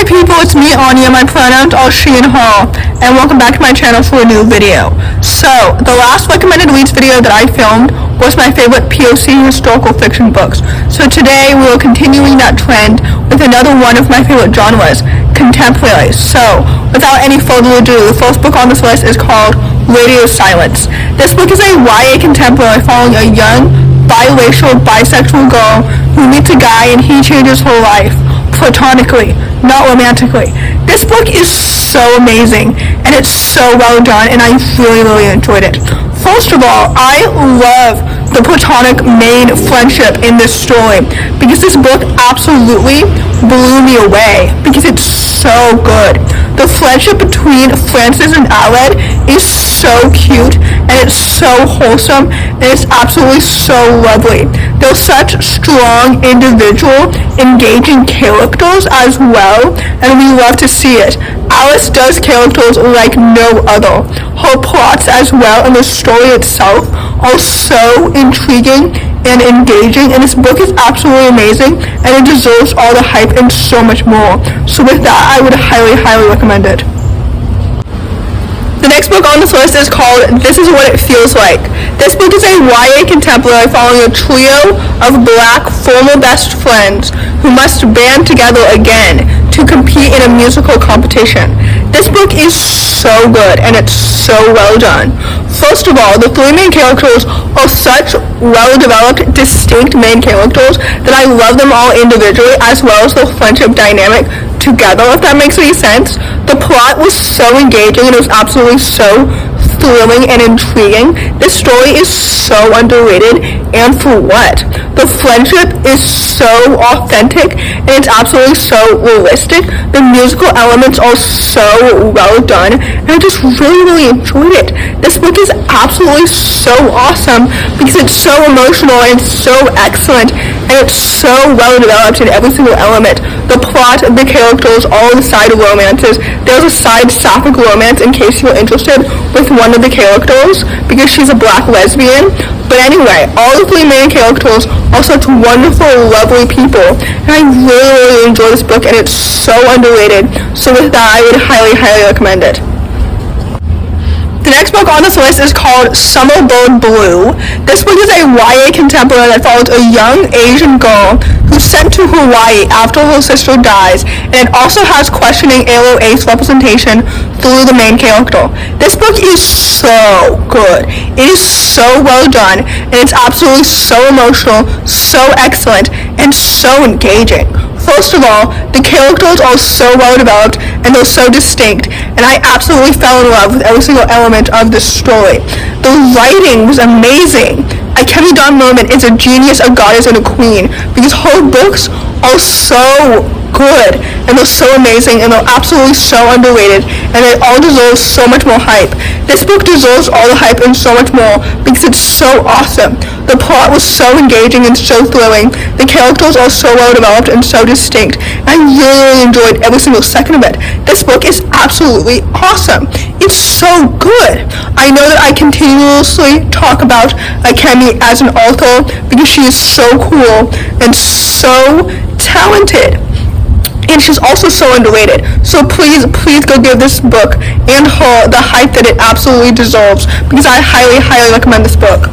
Hey people, it's me Anja, my pronouns are she and her, and welcome back to my channel for a new video. So, the last recommended reads video that I filmed was my favorite POC historical fiction books. So today we are continuing that trend with another one of my favorite genres, contemporaries. So, without any further ado, the first book on this list is called Radio Silence. This book is a YA contemporary following a young, biracial, bisexual girl who meets a guy and he changes her life. Platonically, not romantically. This book is so amazing and it's so well done and I really enjoyed it. First of all, I love the platonic main friendship in this story because this book absolutely blew me away because it's so good. The friendship between Francis and Aled is so cute and it's so wholesome and it's absolutely so lovely. They're such strong, individual, engaging characters as well, and we love to see it. Alice does characters like no other. Her plots as well and the story itself are so intriguing and engaging, and this book is absolutely amazing and it deserves all the hype and so much more. So with that, I would highly recommend it. The next book on this list is called This Is What It Feels Like. This book is a YA contemporary following a trio of black former best friends who must band together again to compete in a musical competition. This book is so good and it's so well done. First of all, the three main characters are such well-developed, distinct main characters that I love them all individually as well as their friendship dynamic together, if that makes any sense. The plot was so engaging and it was absolutely so thrilling and intriguing. This story is so underrated, and for what? The friendship is so authentic and it's absolutely so realistic. The musical elements are so well done and I just really enjoyed it. This book is absolutely so awesome because it's so emotional and so excellent and it's so well developed in every single element. The plot, the characters, all the side romances. There's a side sapphic romance in case you're interested with one of the characters because she's a black lesbian. But anyway, all the three main characters are such wonderful, lovely people. And I really enjoy this book and it's so underrated. So with that, I would highly recommend it. The next book on this list is called Summer Bird Blue. This book is a YA contemporary that follows a young Asian girl who's sent to Hawaii after her sister dies, and it also has questioning Alo Ace representation through the main character. This book is so good. It is so well done, and it's absolutely so emotional, so excellent, and so engaging. First of all, the characters are so well developed and they're so distinct, and I absolutely fell in love with every single element of this story. The writing was amazing. Akemi is a genius, a goddess, and a queen because her books are so good and they're so amazing and they're absolutely so underrated and they all deserve so much more hype. This book deserves all the hype and so much more because it's so awesome. The plot was so engaging and so thrilling. The characters are so well developed and so distinct. I really enjoyed every single second of it. This book is absolutely awesome. It's so good. I know that I continuously talk about Akemi as an author because she is so cool and so talented. And she's also so underrated. So please go give this book and her the hype that it absolutely deserves because I highly recommend this book.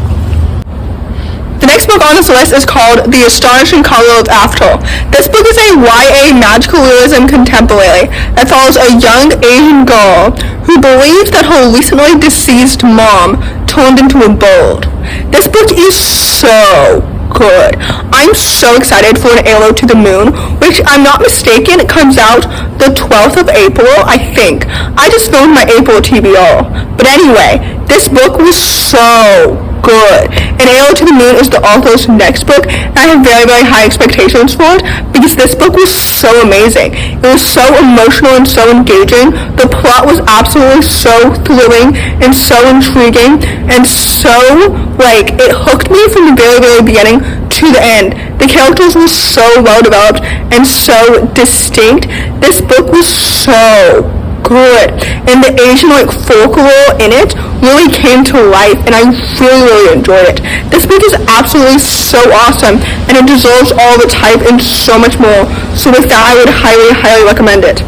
The next book on this list is called The Astonishing Color of After. This book is a YA magical realism contemporary that follows a young Asian girl who believes that her recently deceased mom turned into a bird. This book is so good. I'm so excited for an Arrow to the Moon, which I'm not mistaken, it comes out the 12th of April, I think. I just filmed my April TBR. But anyway, this book was so good. And Arrow to the Moon is the author's next book, and I have very high expectations for it because this book was so amazing. It was so emotional and so engaging. The plot was absolutely so thrilling and so intriguing and so, it hooked me from the very beginning to the end. The characters were so well developed and so distinct. This book was so good, and the Asian folklore in it really came to life, and I really enjoyed it. This book is absolutely so awesome, and it deserves all the hype and so much more. So with that, I would highly recommend it.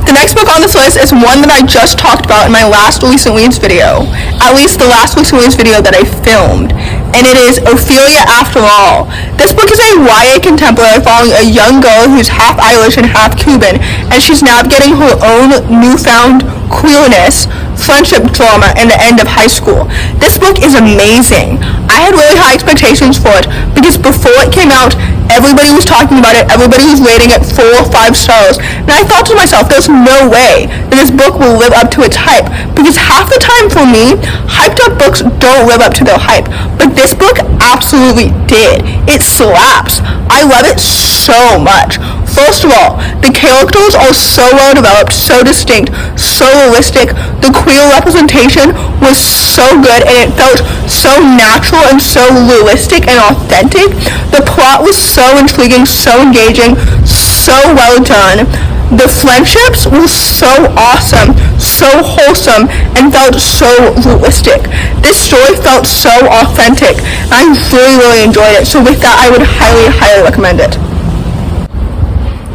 The next book on this list is one that I just talked about in my last recent reads video, at least the last recent reads video that I filmed, and it is Ophelia After All. This book is a YA contemporary following a young girl who's half Irish and half Cuban, and she's navigating her own newfound queerness, friendship drama, and the end of high school. This book is amazing. I had really high expectations for it because before it came out, everybody was talking about it, everybody was rating it 4 or 5 stars, and I thought to myself, there's no way that this book will live up to its hype, because half the time for me, hyped up books don't live up to their hype, but this book absolutely did. It slaps. I love it so much. First of all, the characters are so well developed, so distinct, so realistic. The queer representation was so good, and it felt so natural and so realistic and authentic. The plot was so intriguing, so engaging, so well done. The friendships were so awesome, so wholesome, and felt so realistic. This story felt so authentic. I really enjoyed it. So with that, I would highly recommend it.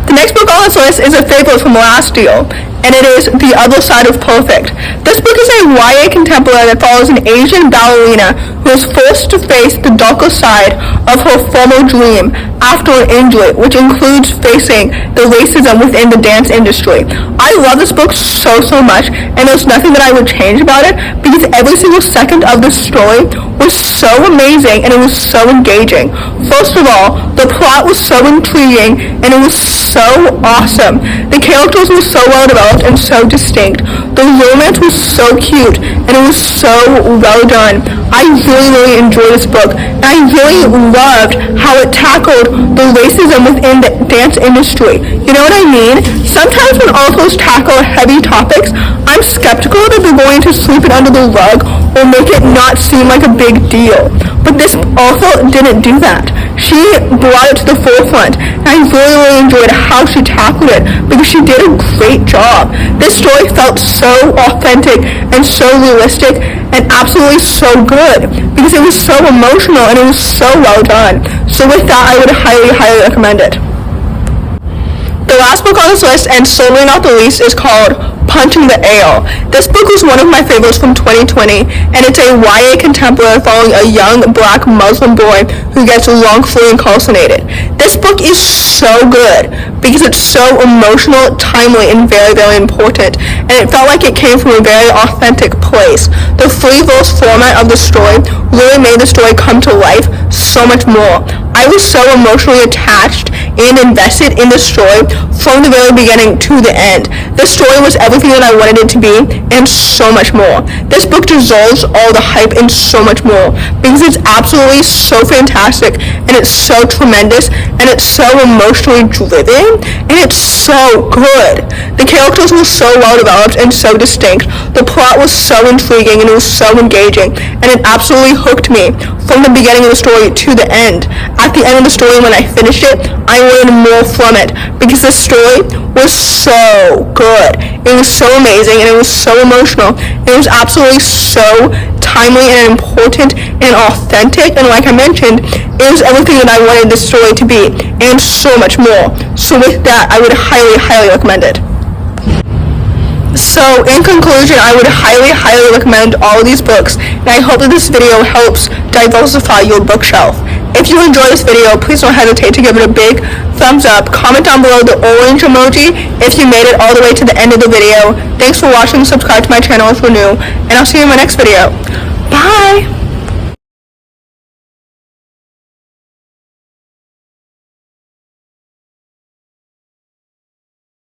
The next book on this list is a favorite from last year, and it is The Other Side of Perfect. This book is a YA contemporary that follows an Asian ballerina who is forced to face the darker side of her former dream after an injury, which includes facing the racism within the dance industry. I love this book so much, and there's nothing that I would change about it, because every single second of the story was so amazing, and it was so engaging. First of all, the plot was so intriguing, and it was so awesome. The characters were so well developed and so distinct. The romance was so cute, and it was so well done. I really enjoyed this book, and I really loved how it tackled the racism within the dance industry. You know what I mean? Sometimes when authors tackle heavy topics, I'm skeptical that they're going to sweep it under the rug or make it not seem like a big deal. But this author didn't do that. She brought it to the forefront, and I really enjoyed how she tackled it, because she did a great job. This story felt so authentic and so realistic and absolutely so good, because it was so emotional and it was so well done. So with that, I would highly recommend it. The last book on this list, and certainly not the least, is called Punching the Air. This book was one of my favorites from 2020, and it's a YA contemporary following a young black Muslim boy who gets wrongfully incarcerated. This book is so good because it's so emotional, timely, and very important, and it felt like it came from a very authentic place. The free-verse format of the story really made the story come to life so much more. I was so emotionally attached and invested in the story from the very beginning to the end. The story was everything that I wanted it to be, and so much more. This book deserves all the hype and so much more, because it's absolutely so fantastic, and it's so tremendous, and it's so emotionally driven, and it's so good. The characters were so well developed and so distinct. The plot was so intriguing, and it was so engaging, and it absolutely hooked me from the beginning of the story to the end. At the end of the story, when I finished it, I wanted more from it, because this story was so good. It was so amazing, and it was so emotional. It was absolutely so timely and important and authentic, and like I mentioned, it was everything that I wanted this story to be, and so much more. So with that, I would highly recommend it. So in conclusion, I would highly recommend all of these books, and I hope that this video helps diversify your bookshelf. If you enjoyed this video, please don't hesitate to give it a big thumbs up. Comment down below the orange emoji if you made it all the way to the end of the video. Thanks for watching. Subscribe to my channel if you're new, and I'll see you in my next video. Bye!